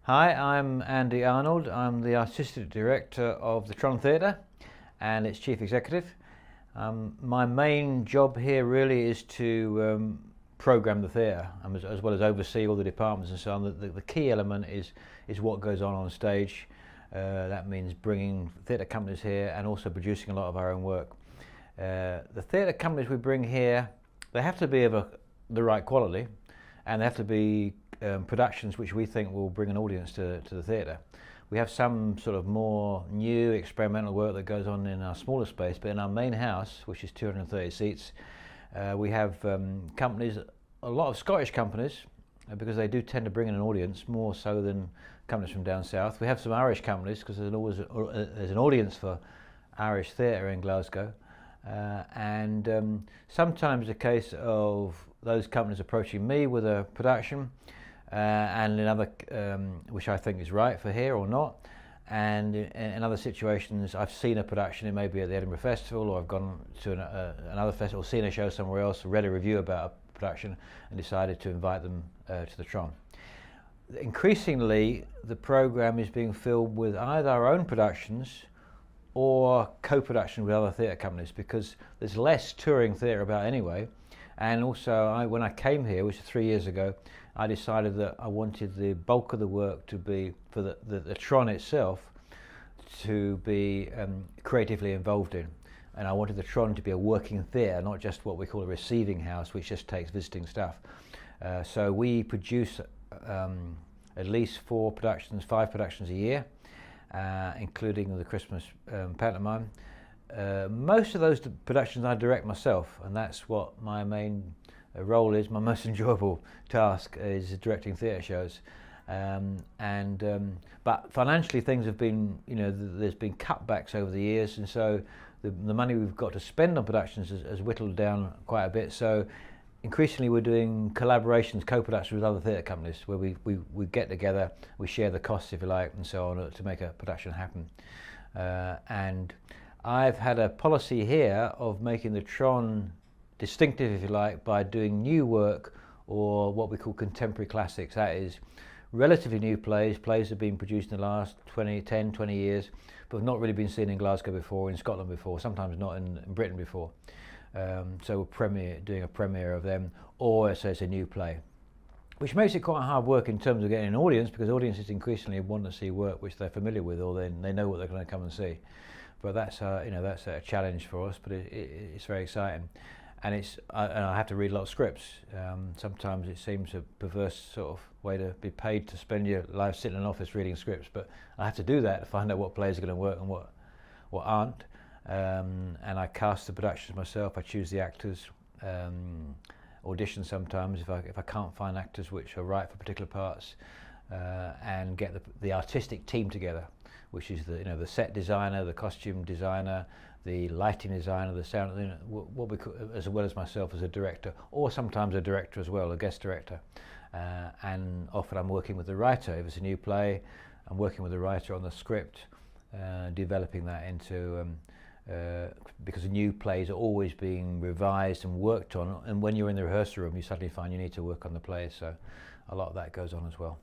Hi, I'm Andy Arnold. I'm the Artistic Director of the Tron Theatre and its Chief Executive. My main job here really is to programme the theatre as well as oversee all the departments and so on. The key element is what goes on stage. That means bringing theatre companies here and also producing a lot of our own work. The theatre companies we bring here, they have to be of the right quality, and they have to be productions which we think will bring an audience to the theatre. We have some sort of more new experimental work that goes on in our smaller space, but in our main house, which is 230 seats, we have companies, a lot of Scottish companies, because they do tend to bring in an audience more so than companies from down south. We have some Irish companies because there's an audience for Irish theatre in Glasgow, and sometimes a case of those companies approaching me with a production, and another which I think is right for here or not. And in other situations, I've seen a production, it may be at the Edinburgh Festival, or I've gone to another festival, seen a show somewhere else, read a review about a production, and decided to invite them to the Tron. Increasingly, the programme is being filled with either our own productions or co-production with other theatre companies, because there's less touring theatre about anyway. And also, when I came here, which was 3 years ago, I decided that I wanted the bulk of the work to be for the Tron itself to be creatively involved in. And I wanted the Tron to be a working theatre, not just what we call a receiving house, which just takes visiting staff. So we produce at least 5 productions a year, including the Christmas pantomime. Most of those productions I direct myself, and that's what my main role is. My most enjoyable task is directing theatre shows, but financially things have been, there's been cutbacks over the years, and so the money we've got to spend on productions has whittled down quite a bit. So increasingly we're doing collaborations, co-productions with other theatre companies, where we get together, we share the costs, if you like, and so on, to make a production happen. And I've had a policy here of making the Tron distinctive, if you like, by doing new work, or what we call contemporary classics. That is relatively new plays that have been produced in the last 10, 20 years, but have not really been seen in Glasgow before, in Scotland before, sometimes not in Britain before. So we're doing a premiere of them, or so it's a new play, which makes it quite hard work in terms of getting an audience, because audiences increasingly want to see work which they're familiar with, or they know what they're going to come and see. But that's that's a challenge for us, but it's very exciting. And I have to read a lot of scripts. Sometimes it seems a perverse sort of way to be paid to spend your life sitting in an office reading scripts, but I have to do that to find out what plays are going to work and what aren't. And I cast the productions myself. I choose the actors, audition sometimes if I can't find actors which are right for particular parts, and get the artistic team together, which is the set designer, the costume designer, the lighting designer, the sound, what we call, as well as myself as a director, or sometimes a director as well, a guest director. And often I'm working with the writer. If it's a new play, I'm working with the writer on the script, developing that into, because new plays are always being revised and worked on, and when you're in the rehearsal room you suddenly find you need to work on the plays, so a lot of that goes on as well.